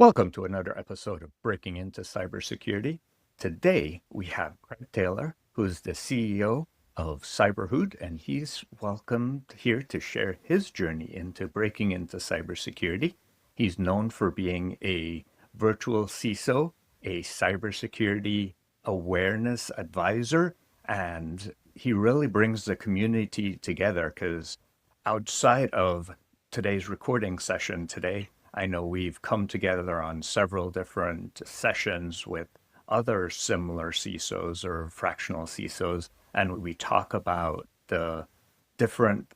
Welcome to another episode of Breaking into Cybersecurity. Today we have Craig Taylor, who's the CEO of Hoot, and he's welcomed here to share his journey into breaking into cybersecurity. He's known for being a virtual CISO, a cybersecurity awareness advisor, and he really brings the community together because outside of today's recording session today, I know we've come together on several different sessions with other similar CISOs or fractional CISOs, and we talk about the different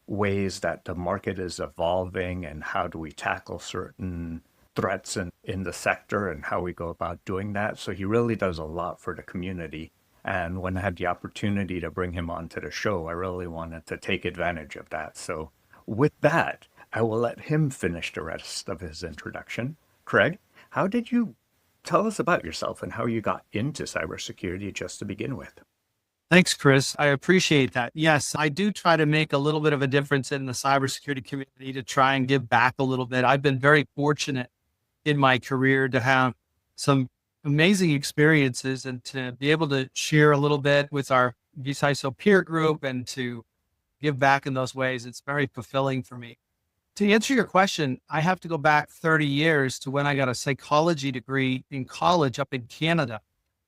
ways that the market is evolving and how do we tackle certain threats in the sector and how we go about doing that. So he really does a lot for the community. And when I had the opportunity to bring him onto the show, I really wanted to take advantage of that. So with that, I will let him finish the rest of his introduction. Craig, how did you tell us about yourself and how you got into cybersecurity just to begin with? Thanks, Chris. I appreciate that. Yes, I do try to make a little bit of a difference in the cybersecurity community to try and give back a little bit. I've been very fortunate in my career to have some amazing experiences and to be able to share a little bit with our CISO peer group and to give back in those ways. It's very fulfilling for me. To answer your question, I have to go back 30 years to when I got a psychology degree in college up in Canada.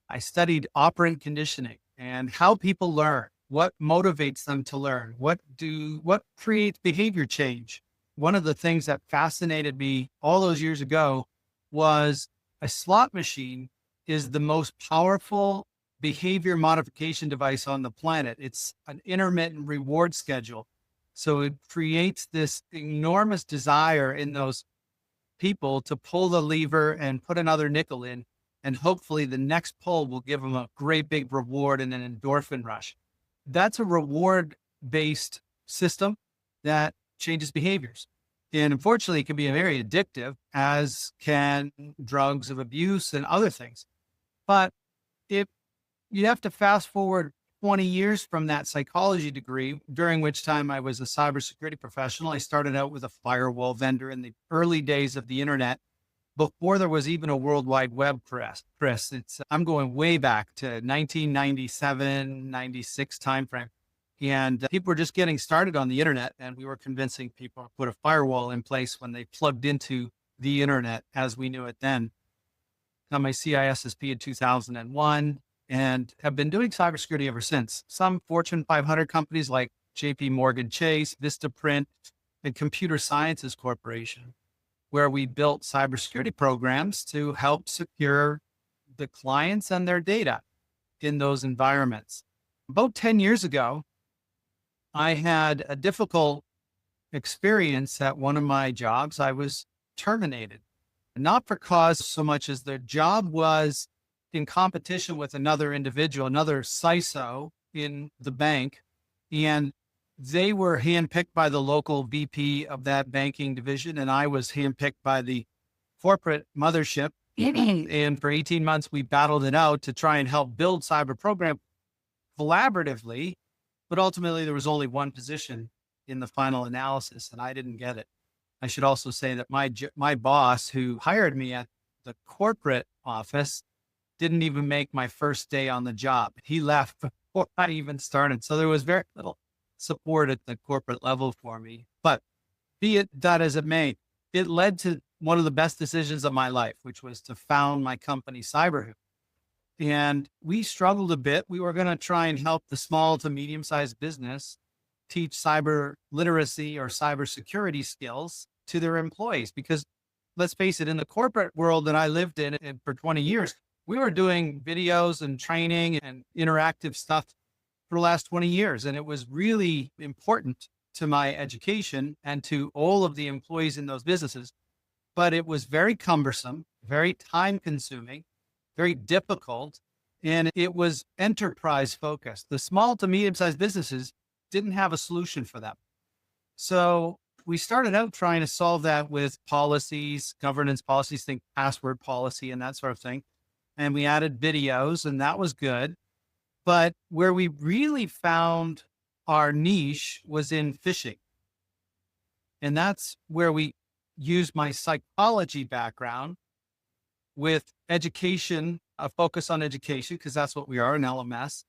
I studied operant conditioning and how people learn, what motivates them to learn, what creates behavior change. One of the things that fascinated me all those years ago was a slot machine is the most powerful behavior modification device on the planet. It's an intermittent reward schedule. So it creates this enormous desire in those people to pull the lever and put another nickel in. And hopefully the next pull will give them a great big reward and an endorphin rush. That's a reward-based system that changes behaviors. And unfortunately, it can be very addictive, as can drugs of abuse and other things. But if you have to fast forward 20 years from that psychology degree, during which time I was a cybersecurity professional. I started out with a firewall vendor in the early days of the internet, before there was even a World Wide Web, Chris. I'm going way back to 1997, 96 timeframe. And people were just getting started on the internet, and we were convincing people to put a firewall in place when they plugged into the internet as we knew it then. Got my CISSP in 2001. And have been doing cybersecurity ever since. Some Fortune 500 companies like JP Morgan Chase, Vistaprint, and Computer Sciences Corporation, where we built cybersecurity programs to help secure the clients and their data in those environments. About 10 years ago, I had a difficult experience at one of my jobs. I was terminated, not for cause so much as the job was in competition with another individual, another CISO in the bank. And they were handpicked by the local VP of that banking division. And I was handpicked by the corporate mothership. And for 18 months, we battled it out to try and help build cyber program collaboratively. But ultimately, there was only one position in the final analysis, and I didn't get it. I should also say that my boss, who hired me at the corporate office, didn't even make my first day on the job. He left before I even started. So there was very little support at the corporate level for me. But be it that as it may, it led to one of the best decisions of my life, which was to found my company, Cyberhoot. And we struggled a bit. We were going to try and help the small to medium-sized business teach cyber literacy or cybersecurity skills to their employees. Because let's face it, in the corporate world that I lived in for 20 years, we were doing videos and training and interactive stuff for the last 20 years. And it was really important to my education and to all of the employees in those businesses. But it was very cumbersome, very time consuming, very difficult. And it was enterprise focused. The small to medium sized businesses didn't have a solution for them. So we started out trying to solve that with policies, governance policies, think password policy and that sort of thing. And we added videos, and that was good. But where we really found our niche was in phishing. And that's where we use my psychology background with education, a focus on education, because that's what we are, an LMS,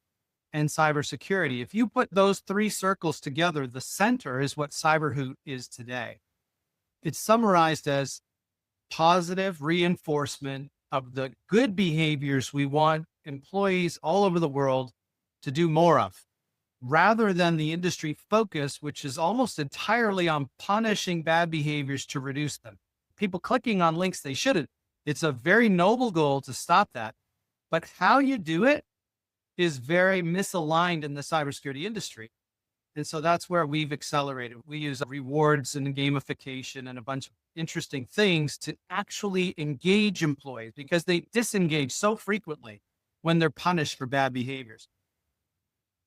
and cybersecurity. If you put those three circles together, the center is what CyberHoot is today. It's summarized as positive reinforcement of the good behaviors we want employees all over the world to do more of, rather than the industry focus, which is almost entirely on punishing bad behaviors to reduce them. People clicking on links they shouldn't. It's a very noble goal to stop that. But how you do it is very misaligned in the cybersecurity industry. And so that's where we've accelerated. We use rewards and gamification and a bunch of interesting things to actually engage employees, because they disengage so frequently when they're punished for bad behaviors.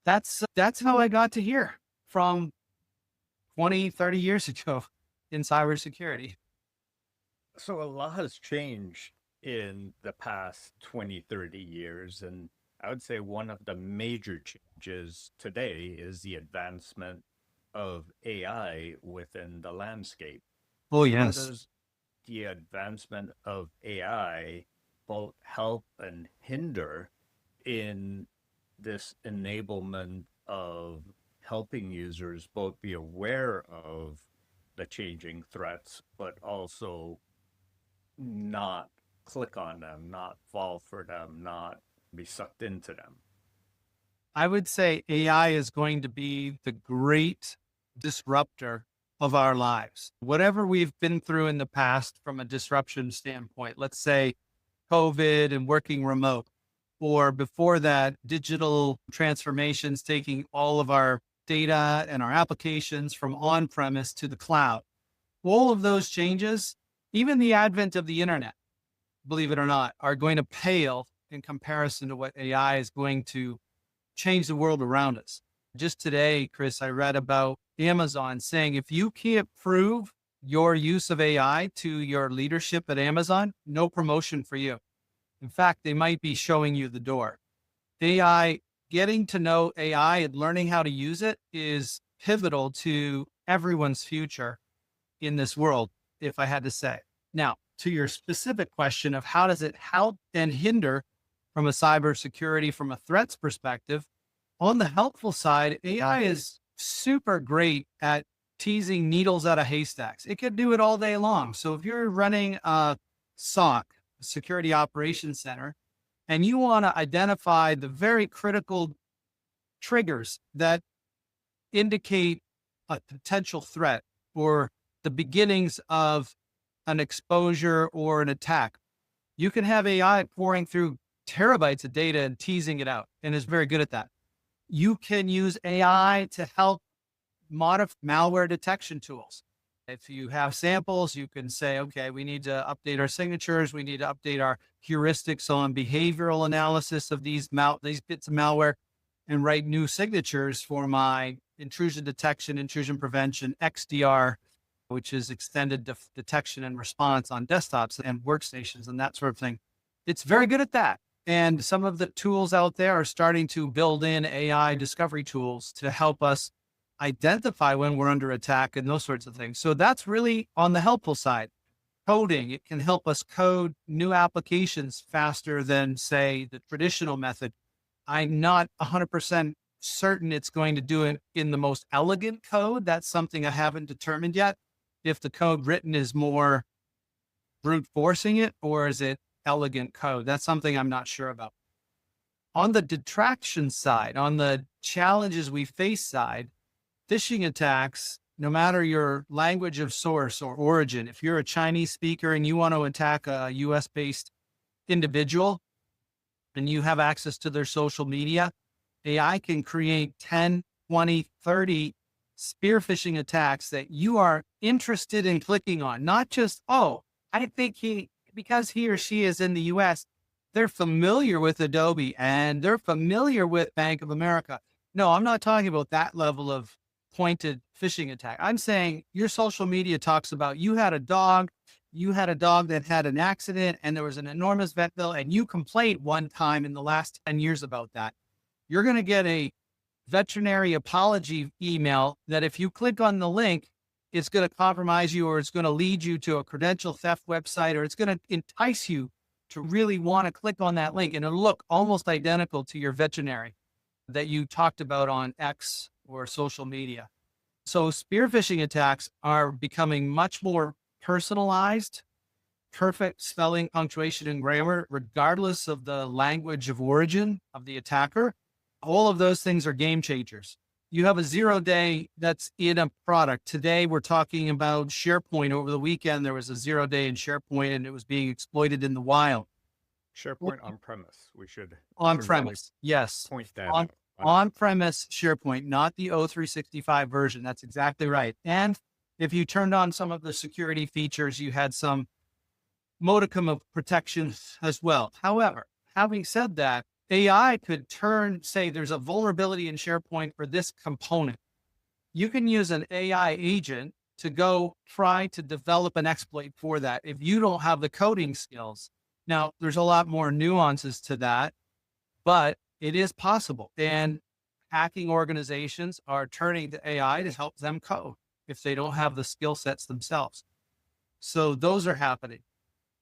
That's how I got to here from 20, 30 years ago in cybersecurity. So a lot has changed in the past 20, 30 years. And I would say one of the major changes today is the advancement of AI within the landscape. Oh, How yes. does the advancement of AI both help and hinder in this enablement of helping users both be aware of the changing threats, but also not click on them, not fall for them, not be sucked into them? I would say AI is going to be the great disruptor of our lives. Whatever we've been through in the past from a disruption standpoint, let's say COVID and working remote, or before that, digital transformations, taking all of our data and our applications from on-premise to the cloud. All of those changes, even the advent of the internet, believe it or not, are going to pale in comparison to what AI is going to change the world around us. Just today, Chris, I read about Amazon saying, if you can't prove your use of AI to your leadership at Amazon, no promotion for you. In fact, they might be showing you the door. AI, getting to know AI and learning how to use it is pivotal to everyone's future in this world, if I had to say. Now, to your specific question of how does it help and hinder from a cybersecurity, from a threats perspective, on the helpful side, AI is super great at teasing needles out of haystacks. It can do it all day long. So if you're running a SOC, Security Operations Center, and you want to identify the very critical triggers that indicate a potential threat or the beginnings of an exposure or an attack, you can have AI pouring through terabytes of data and teasing it out, and is very good at that. You can use AI to help modify malware detection tools. If you have samples, you can say, okay, we need to update our signatures. We need to update our heuristics on behavioral analysis of these bits of malware, and write new signatures for my intrusion detection, intrusion prevention, XDR, which is extended detection and response on desktops and workstations and that sort of thing. It's very good at that. And some of the tools out there are starting to build in AI discovery tools to help us identify when we're under attack and those sorts of things. So that's really on the helpful side. Coding, it can help us code new applications faster than, say, the traditional method. I'm not 100% certain it's going to do it in the most elegant code. That's something I haven't determined yet. If the code written is more brute forcing it, or is it elegant code? That's something I'm not sure about. On the detraction side, on the challenges we face side, phishing attacks, no matter your language of source or origin, if you're a Chinese speaker and you want to attack a US-based individual and you have access to their social media, AI can create 10, 20, 30 spear phishing attacks that you are interested in clicking on. Not just, oh, I think because he or she is in the US, they're familiar with Adobe and they're familiar with Bank of America. No, I'm not talking about that level of pointed phishing attack. I'm saying your social media talks about you had a dog that had an accident and there was an enormous vet bill, and you complained one time in the last 10 years about that. You're going to get a veterinary apology email that if you click on the link, it's going to compromise you, or it's going to lead you to a credential theft website, or it's going to entice you to really want to click on that link, and it'll look almost identical to your veterinary that you talked about on X or social media. So spear phishing attacks are becoming much more personalized, perfect spelling, punctuation, and grammar, regardless of the language of origin of the attacker. All of those things are game changers. You have a 0-day that's in a product. Today, we're talking about SharePoint. Over the weekend, there was a 0-day in SharePoint, and it was being exploited in the wild. SharePoint on-premise. We should On-premise, yes. point that out. On-premise SharePoint, not the O365 version. That's exactly right. And if you turned on some of the security features, you had some modicum of protection as well. However, having said that, AI could say there's a vulnerability in SharePoint for this component. You can use an AI agent to go try to develop an exploit for that if you don't have the coding skills. Now, there's a lot more nuances to that, but it is possible. And hacking organizations are turning to AI to help them code if they don't have the skill sets themselves. So those are happening.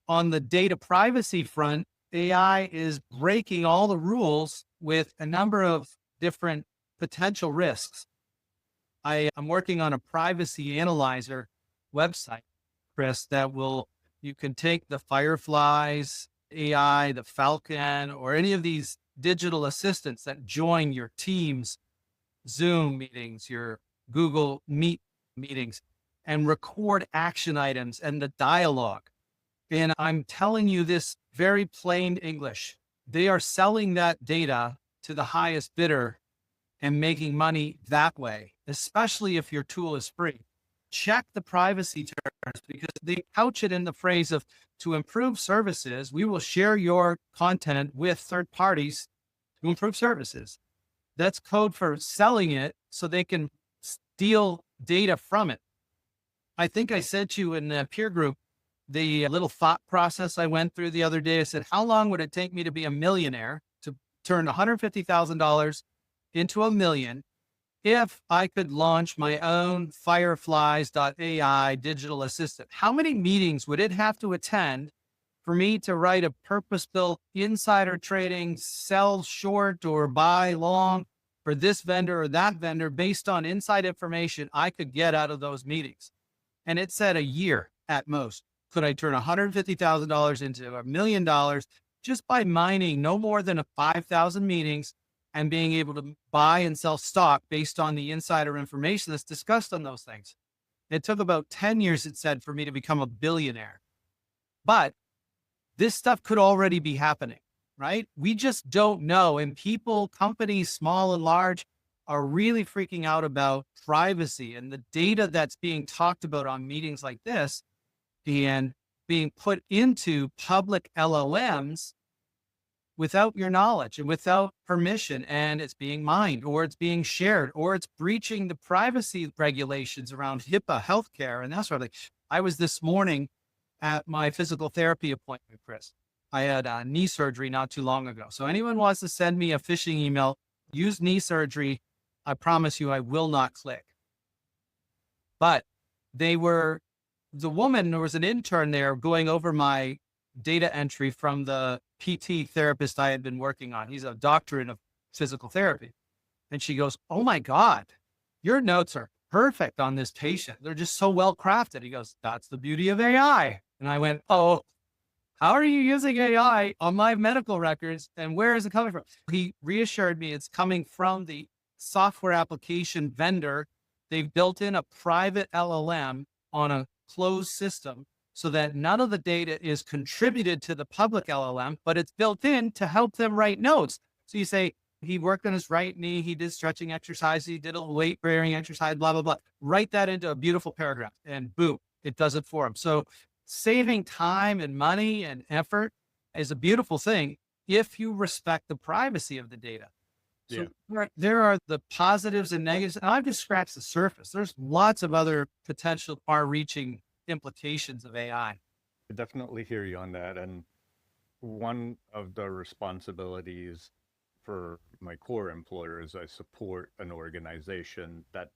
On the data privacy front, AI is breaking all the rules with a number of different potential risks. I am working on a privacy analyzer website, Chris, you can take the Fireflies, AI, the Falcon, or any of these digital assistants that join your Teams, Zoom meetings, your Google Meet meetings, and record action items and the dialogue. And I'm telling you this very plain English. They are selling that data to the highest bidder and making money that way, especially if your tool is free. Check the privacy terms, because they couch it in the phrase of, to improve services, we will share your content with third parties to improve services. That's code for selling it so they can steal data from it. I think I sent you in the peer group the little thought process I went through the other day. I said, how long would it take me to be a millionaire, to turn $150,000 into $1 million, if I could launch my own Fireflies.ai digital assistant? How many meetings would it have to attend for me to write a purpose-built insider trading, sell short or buy long for this vendor or that vendor based on inside information I could get out of those meetings? And it said a year at most. Could I turn $150,000 into $1 million just by mining no more than 5,000 meetings and being able to buy and sell stock based on the insider information that's discussed on those things? It took about 10 years, it said, for me to become a billionaire. But this stuff could already be happening, right? We just don't know. And people, companies, small and large, are really freaking out about privacy and the data that's being talked about on meetings like this and being put into public LLMs without your knowledge and without permission, and it's being mined, or it's being shared, or it's breaching the privacy regulations around HIPAA, healthcare, and that sort of thing. I was this morning at my physical therapy appointment, Chris. I had knee surgery not too long ago. So anyone wants to send me a phishing email, use knee surgery, I promise you I will not click. But the woman, there was an intern there going over my data entry from the PT therapist I had been working on. He's a doctorate of physical therapy. And she goes, "Oh my God, your notes are perfect on this patient. They're just so well crafted." He goes, "That's the beauty of AI." And I went, "Oh, how are you using AI on my medical records? And where is it coming from?" He reassured me it's coming from the software application vendor. They've built in a private LLM on a closed system so that none of the data is contributed to the public LLM, but it's built in to help them write notes. So you say, he worked on his right knee, he did stretching exercise, he did a weight bearing exercise, blah, blah, blah. Write that into a beautiful paragraph and boom, it does it for him. So saving time and money and effort is a beautiful thing if you respect the privacy of the data. So there are the positives and negatives. And I've just scratched the surface. There's lots of other potential far-reaching implications of AI. I definitely hear you on that. And one of the responsibilities for my core employer is I support an organization that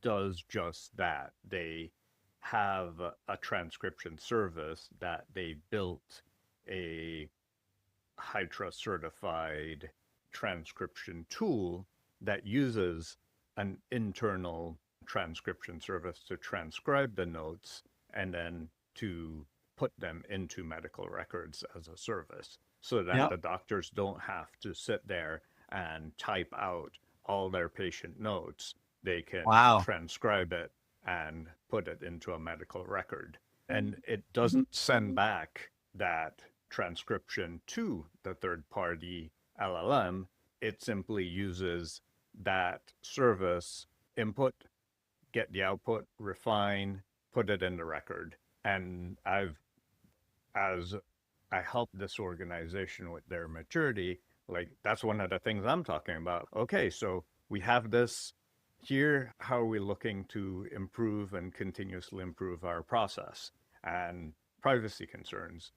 does just that. They have a transcription service that they built a high trust certified transcription tool that uses an internal transcription service to transcribe the notes and then to put them into medical records as a service so that Yep. the doctors don't have to sit there and type out all their patient notes. They can Wow. transcribe it and put it into a medical record. And it doesn't send back that transcription to the third party LLM. It simply uses that service input, get the output, refine, put it in the record. And as I help this organization with their maturity, like that's one of the things I'm talking about. Okay, so we have this here. How are we looking to improve and continuously improve our process and privacy concerns?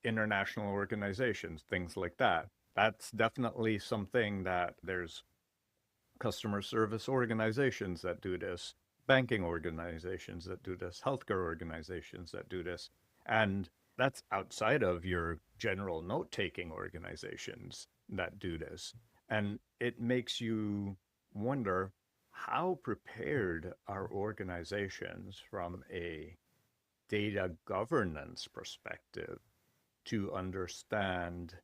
International organizations, things like that. That's definitely something that there's customer service organizations that do this, banking organizations that do this, healthcare organizations that do this. And that's outside of your general note-taking organizations that do this. And it makes you wonder, how prepared are organizations from a data governance perspective to understand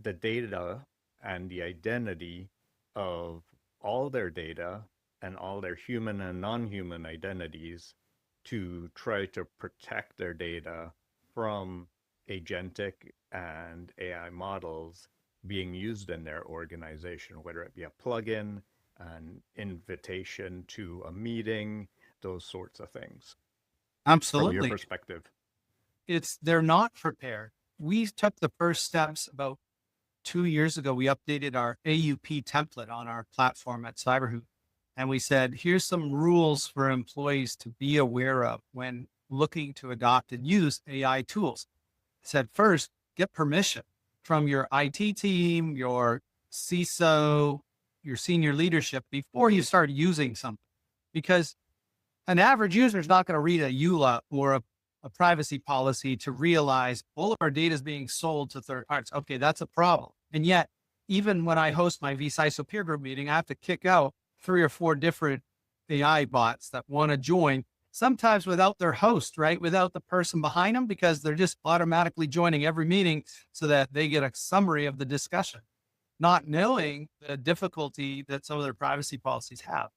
the data and the identity of all their data and all their human and non-human identities to try to protect their data from agentic and AI models being used in their organization, whether it be a plugin, an invitation to a meeting, those sorts of things, from your Absolutely. perspective. They're not prepared. We took the first steps about 2 years ago. We updated our AUP template on our platform at Cyberhoot. And we said, here's some rules for employees to be aware of when looking to adopt and use AI tools. I said, first, get permission from your IT team, your CISO, your senior leadership before you start using something. Because an average user is not going to read a EULA or a privacy policy to realize all of our data is being sold to third parties. Okay, that's a problem. And yet, even when I host my vCISO peer group meeting, I have to kick out 3 or 4 different AI bots that want to join, sometimes without their host, right? Without the person behind them, because they're just automatically joining every meeting so that they get a summary of the discussion, not knowing the difficulty that some of their privacy policies have.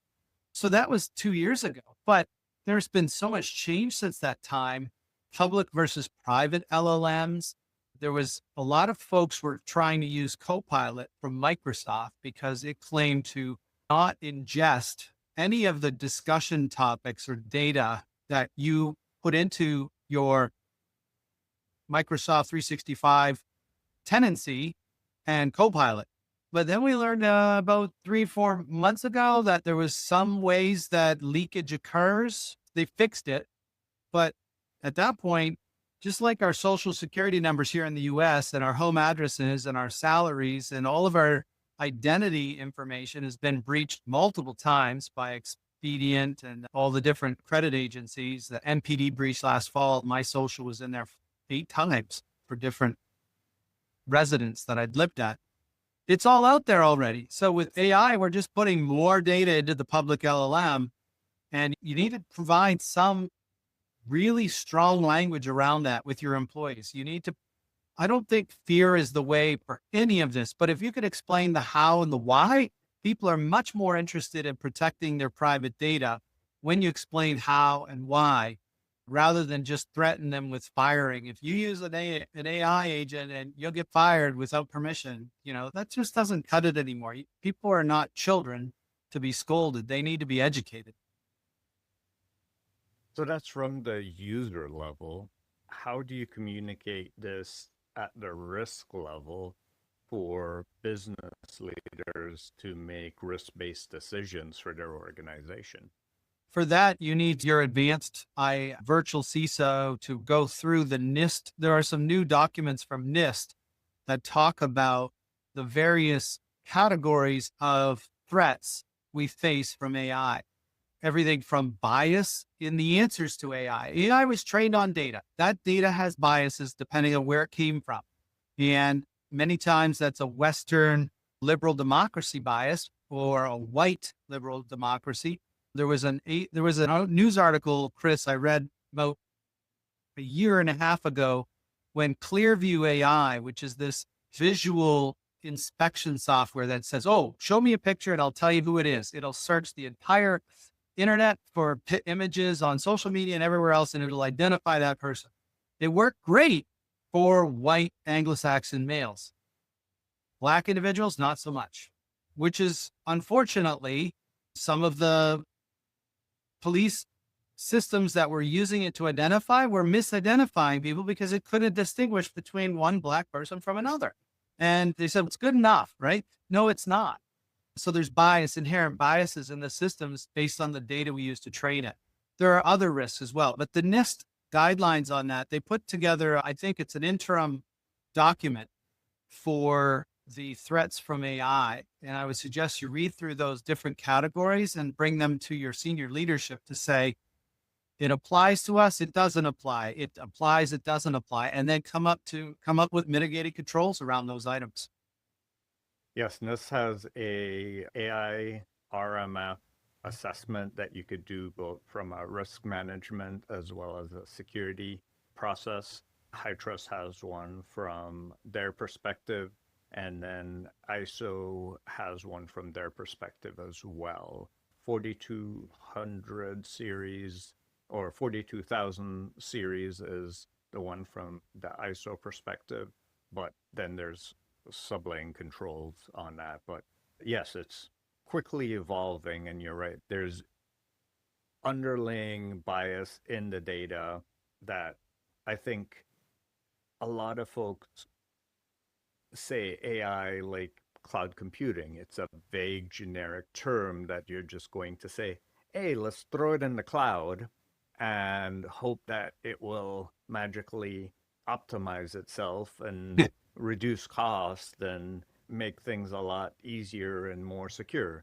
So that was 2 years ago, but there's been so much change since that time. Public versus private LLMs. There was a lot of folks were trying to use Copilot from Microsoft because it claimed to not ingest any of the discussion topics or data that you put into your Microsoft 365 tenancy and Copilot. But then we learned about 3-4 months ago that there was some ways that leakage occurs. They fixed it. But at that point, just like our social security numbers here in the US and our home addresses and our salaries and all of our identity information has been breached multiple times by Expedient and all the different credit agencies. The NPD breach last fall, my social was in there 8 times for different residents that I'd lived at. It's all out there already. So with AI, we're just putting more data into the public LLM, and you need to provide some really strong language around that with your employees. You need to, I don't think fear is the way for any of this, but if you could explain the how and the why, people are much more interested in protecting their private data when you explain how and why, rather than just threaten them with firing. If you use an AI agent and you'll get fired without permission, that just doesn't cut it anymore. People are not children to be scolded. They need to be educated. So that's from the user level. How do you communicate this at the risk level for business leaders to make risk-based decisions for their organization? For that, you need your advanced virtual CISO to go through the NIST. There are some new documents from NIST that talk about the various categories of threats we face from AI. Everything from bias in the answers to AI. AI was trained on data. That data has biases depending on where it came from. And many times that's a Western liberal democracy bias or a white liberal democracy. There was a news article, Chris, I read about a year and a half ago when Clearview AI, which is this visual inspection software that says, oh, show me a picture and I'll tell you who it is. It'll search the entire internet for images on social media and everywhere else, and it'll identify that person. It worked great for white Anglo-Saxon males. Black individuals, not so much, which is unfortunately some of the police systems that were using it to identify were misidentifying people because it couldn't distinguish between one Black person from another. And they said, it's good enough, right? No, it's not. So there's bias, inherent biases in the systems based on the data we use to train it. There are other risks as well, but the NIST guidelines on that, they put together, I think it's an interim document for the threats from AI. And I would suggest you read through those different categories and bring them to your senior leadership to say, it applies to us, it doesn't apply. It applies, it doesn't apply. And then come up with mitigated controls around those items. Yes, and this has a AI RMF assessment that you could do both from a risk management as well as a security process. HITRUST has one from their perspective, and then ISO has one from their perspective as well. 4200 series or 42,000 series is the one from the ISO perspective, but then there's sublane controls on that. But yes, it's quickly evolving, and you're right. There's underlying bias in the data that I think a lot of folks say AI like cloud computing. It's a vague, generic term that you're just going to say, hey, let's throw it in the cloud and hope that it will magically optimize itself and reduce costs and make things a lot easier and more secure.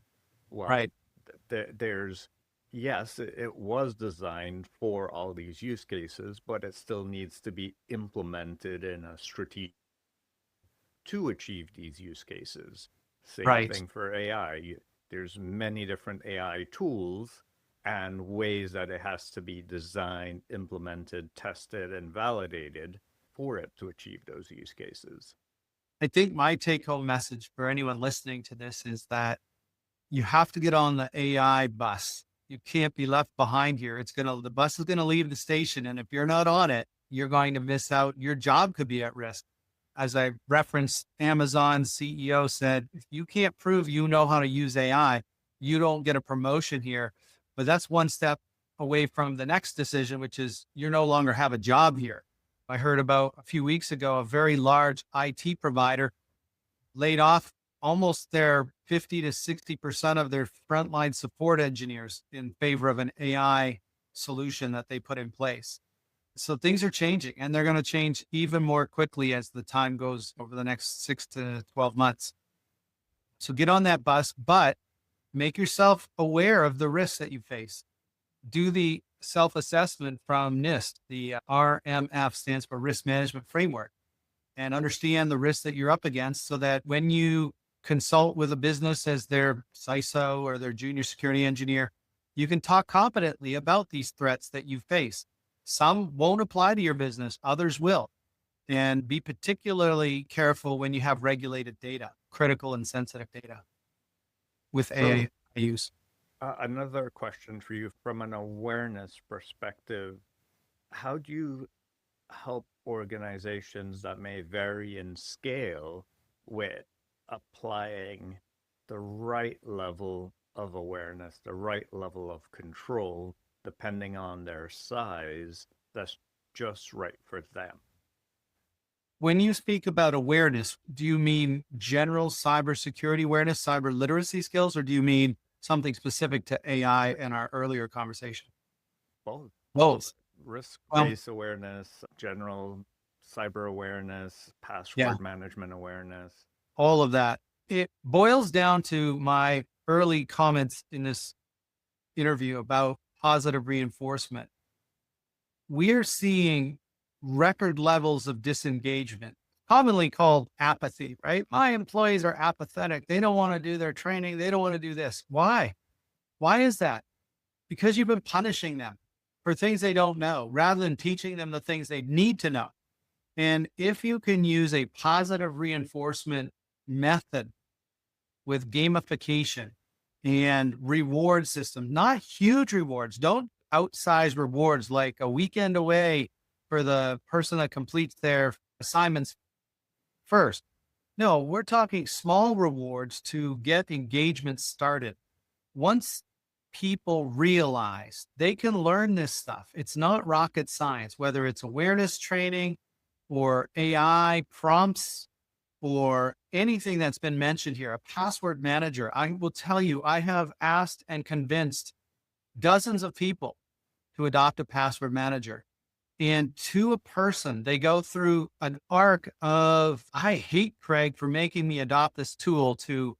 Well, Right. there's, yes, it was designed for all these use cases, but it still needs to be implemented in a strategic to achieve these use cases. Same Right. thing for AI. There's many different AI tools and ways that it has to be designed, implemented, tested, and validated for it to achieve those use cases. I think my take home message for anyone listening to this is that you have to get on the AI bus. You can't be left behind here. The bus is going to leave the station. And if you're not on it, you're going to miss out. Your job could be at risk. As I referenced, Amazon's CEO said, if you can't prove you know how to use AI, you don't get a promotion here. But that's one step away from the next decision, which is you no longer have a job here. I heard about a few weeks ago, a very large IT provider laid off almost their 50 to 60% of their frontline support engineers in favor of an AI solution that they put in place. So things are changing, and they're going to change even more quickly as the time goes over the next 6 to 12 months. So get on that bus, but make yourself aware of the risks that you face. Do the self-assessment from NIST. The RMF stands for Risk Management Framework, and understand the risks that you're up against so that when you consult with a business as their CISO or their junior security engineer, you can talk competently about these threats that you face. Some won't apply to your business, others will. And be particularly careful when you have regulated data, critical and sensitive data with AI use. Another question for you from an awareness perspective. How do you help organizations that may vary in scale with applying the right level of awareness, the right level of control, depending on their size, that's just right for them? When you speak about awareness, do you mean general cybersecurity awareness, cyber literacy skills, or do you mean something specific to AI in our earlier conversation? Both. Both. Risk-based awareness, general cyber awareness, Yeah, password management awareness. all of that. It boils down to my early comments in this interview about positive reinforcement. We're seeing record levels of disengagement, commonly called apathy, right? My employees are apathetic. They don't want to do their training. They don't want to do this. Why? Why is that? Because you've been punishing them for things they don't know rather than teaching them the things they need to know. And if you can use a positive reinforcement method with gamification and reward system, not huge rewards, don't outsize rewards like a weekend away for the person that completes their assignments first. No, we're talking small rewards to get engagement started. Once people realize they can learn this stuff, it's not rocket science, whether it's awareness training or AI prompts or anything that's been mentioned here, a password manager. I will tell you, I have asked and convinced dozens of people to adopt a password manager. And to a person, they go through an arc of, I hate Craig for making me adopt this tool, to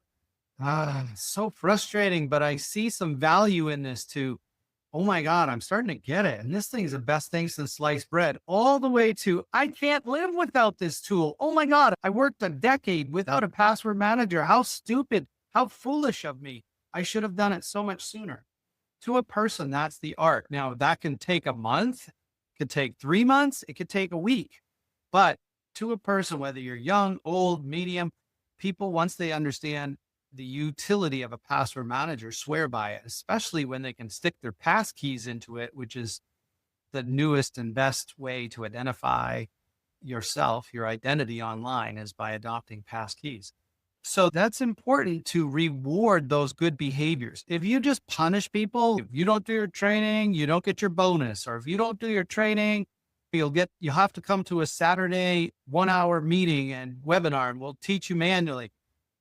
so frustrating, but I see some value in this, to, oh my God, I'm starting to get it. And this thing is the best thing since sliced bread, all the way to, I can't live without this tool. Oh my God, I worked a decade without a password manager. How stupid, how foolish of me. I should have done it so much sooner. To a person, that's the arc. Now, that can take a month, it could take 3 months, it could take a week. But to a person, whether you're young, old, medium, people, once they understand the utility of a password manager, swear by it, especially when they can stick their pass keys into it, which is the newest and best way to identify yourself, your identity online, is by adopting pass keys. So that's important, to reward those good behaviors. If you just punish people, if you don't do your training, you don't get your bonus, or if you don't do your training, you have to come to a Saturday 1-hour meeting and webinar, and we'll teach you manually.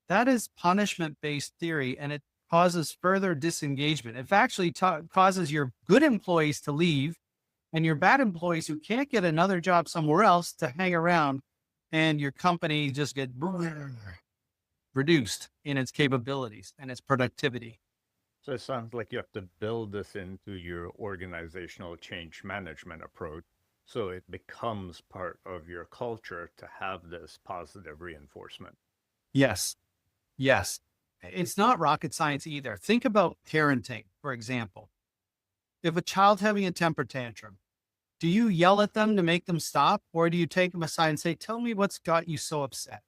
That is punishment-based theory, and it causes further disengagement. It actually causes your good employees to leave and your bad employees who can't get another job somewhere else to hang around, and your company just get reduced in its capabilities and its productivity. So it sounds like you have to build this into your organizational change management approach so it becomes part of your culture to have this positive reinforcement. Yes. Yes. It's not rocket science either. Think about parenting, for example. If a child's having a temper tantrum, do you yell at them to make them stop? Or do you take them aside and say, tell me what's got you so upset?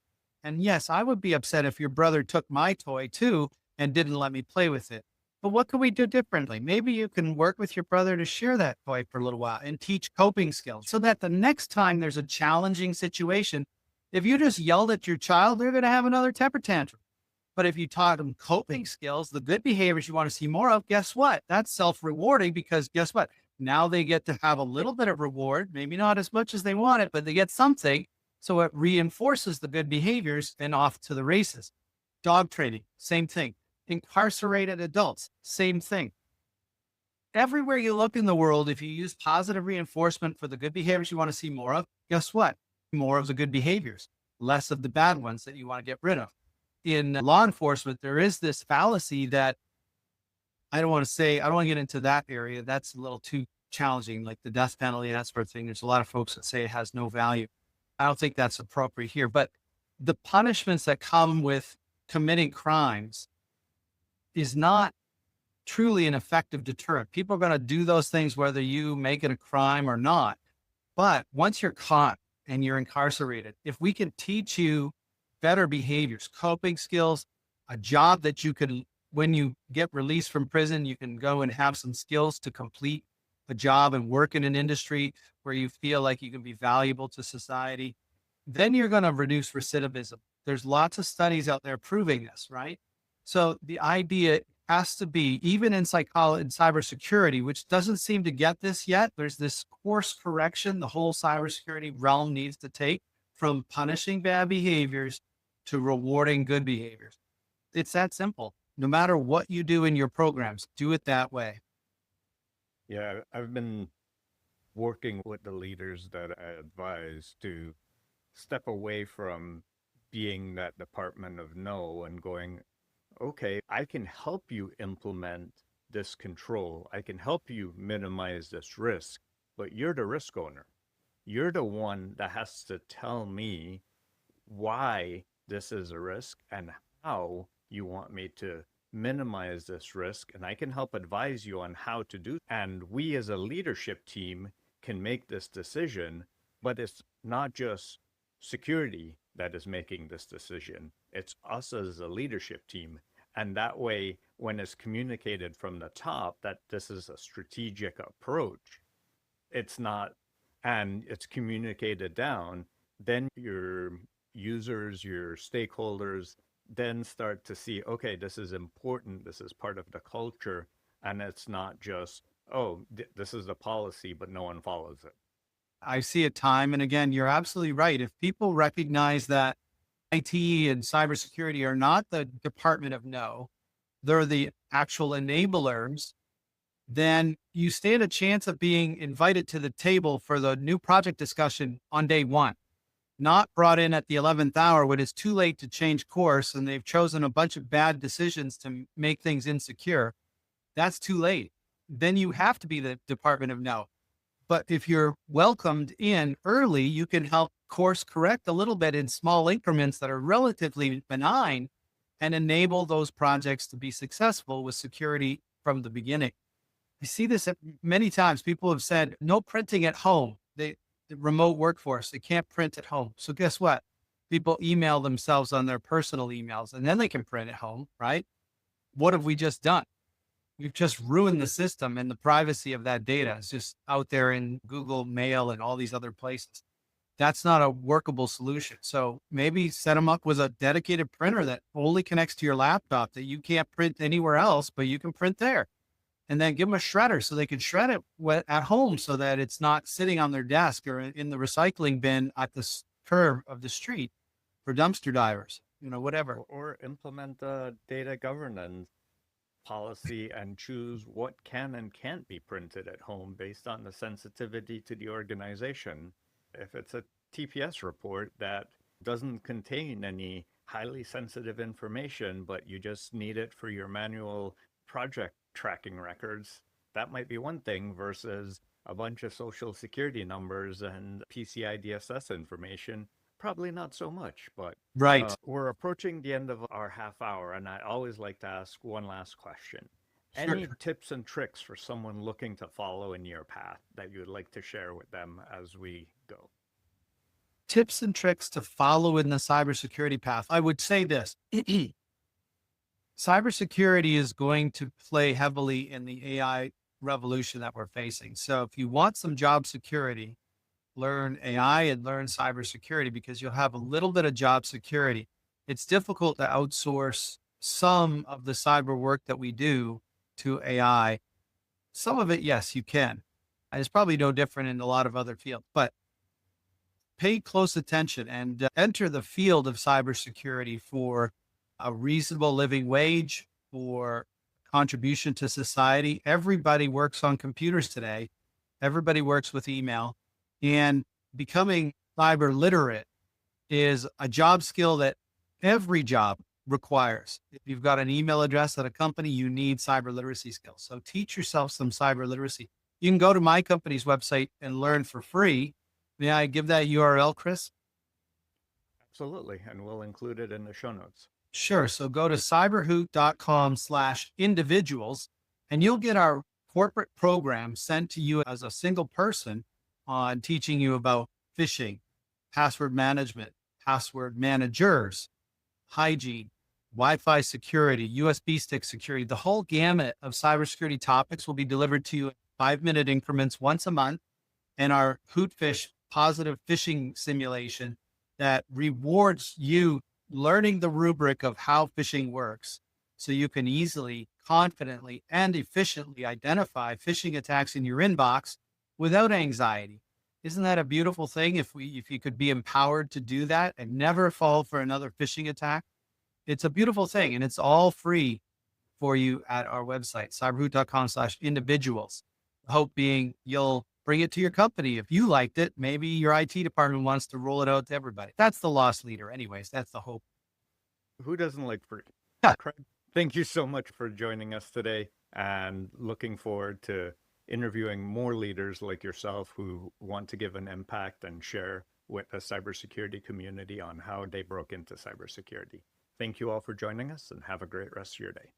And yes, I would be upset if your brother took my toy too and didn't let me play with it. But what can we do differently? Maybe you can work with your brother to share that toy for a little while and teach coping skills so that the next time there's a challenging situation, if you just yelled at your child, they're going to have another temper tantrum. But if you taught them coping skills, the good behaviors you want to see more of, guess what? That's self-rewarding, because guess what? Now they get to have a little bit of reward, maybe not as much as they wanted, but they get something. So it reinforces the good behaviors, and off to the races. Dog training, same thing. Incarcerated adults, same thing. Everywhere you look in the world, if you use positive reinforcement for the good behaviors you want to see more of, guess what? More of the good behaviors, less of the bad ones that you want to get rid of. In law enforcement, there is this fallacy that I don't want to get into that area. That's a little too challenging, like the death penalty and that sort of thing. There's a lot of folks that say it has no value. I don't think that's appropriate here, but the punishments that come with committing crimes is not truly an effective deterrent. People are going to do those things whether you make it a crime or not. But once you're caught and you're incarcerated, if we can teach you better behaviors, coping skills, a job that you can, when you get released from prison, you can go and have some skills to complete a job and work in an industry where you feel like you can be valuable to society, then you're going to reduce recidivism. There's lots of studies out there proving this, right? So the idea has to be, even in psychology and cybersecurity, which doesn't seem to get this yet, there's this course correction the whole cybersecurity realm needs to take, from punishing bad behaviors to rewarding good behaviors. It's that simple. No matter what you do in your programs, do it that way. Yeah, I've been working with the leaders that I advise to step away from being that department of no and going, okay, I can help you implement this control. I can help you minimize this risk, but you're the risk owner. You're the one that has to tell me why this is a risk and how you want me to minimize this risk. And I can help advise you on how to do. And we as a leadership team can make this decision, but it's not just security that is making this decision. It's us as a leadership team. And that way, when it's communicated from the top that this is a strategic approach, it's not, and it's communicated down, then your users, your stakeholders then start to see, okay, this is important, this is part of the culture, and it's not just, oh, this is the policy, but no one follows it. I see it time and again. You're absolutely right. If people recognize that IT and cybersecurity are not the department of no, they're the actual enablers, then you stand a chance of being invited to the table for the new project discussion on day one, not brought in at the 11th hour when it's too late to change course and they've chosen a bunch of bad decisions to make things insecure. That's too late. Then you have to be the department of no. But if you're welcomed in early, you can help course correct a little bit in small increments that are relatively benign and enable those projects to be successful with security from the beginning. I see this many times. People have said, no printing at home. The remote workforce, they can't print at home. So guess what? People email themselves on their personal emails and then they can print at home, right? What have we just done? We've just ruined the system, and the privacy of that data is just out there in Google Mail and all these other places. That's not a workable solution. So maybe set them up with a dedicated printer that only connects to your laptop that you can't print anywhere else, but you can print there. And then give them a shredder so they can shred it at home so that it's not sitting on their desk or in the recycling bin at the curb of the street for dumpster divers, whatever. Or implement a data governance policy and choose what can and can't be printed at home based on the sensitivity to the organization. If it's a TPS report that doesn't contain any highly sensitive information, but you just need it for your manual project tracking records, that might be one thing versus a bunch of social security numbers and PCI DSS information. Probably not so much, but right. We're approaching the end of our half hour, and I always like to ask one last question. Sure. Any tips and tricks for someone looking to follow in your path that you would like to share with them as we go? Tips and tricks to follow in the cybersecurity path. I would say this. Cybersecurity is going to play heavily in the AI revolution that we're facing. So if you want some job security, learn AI and learn cybersecurity because you'll have a little bit of job security. It's difficult to outsource some of the cyber work that we do to AI. Some of it, yes, you can. And it's probably no different in a lot of other fields, but pay close attention and enter the field of cybersecurity for a reasonable living wage, for contribution to society. Everybody works on computers today. Everybody works with email. And becoming cyber literate is a job skill that every job requires. If you've got an email address at a company, you need cyber literacy skills. So teach yourself some cyber literacy. You can go to my company's website and learn for free. May I give that URL, Chris? Absolutely. And we'll include it in the show notes. Sure. So go to cyberhoot.com/individuals and you'll get our corporate program sent to you as a single person on teaching you about phishing, password management, password managers, hygiene, Wi-Fi security, USB stick security. The whole gamut of cybersecurity topics will be delivered to you in 5-minute increments once a month. And our Hootfish positive phishing simulation that rewards you learning the rubric of how phishing works so you can easily, confidently, and efficiently identify phishing attacks in your inbox without anxiety. Isn't that a beautiful thing? If you could be empowered to do that and never fall for another phishing attack, it's a beautiful thing. And it's all free for you at our website, cyberhoot.com/individuals. The hope being you'll bring it to your company. If you liked it, maybe your IT department wants to roll it out to everybody. That's the loss leader. Anyways, that's the hope. Who doesn't like free? Yeah. Craig, thank you so much for joining us today, and looking forward to interviewing more leaders like yourself who want to give an impact and share with the cybersecurity community on how they broke into cybersecurity. Thank you all for joining us, and have a great rest of your day.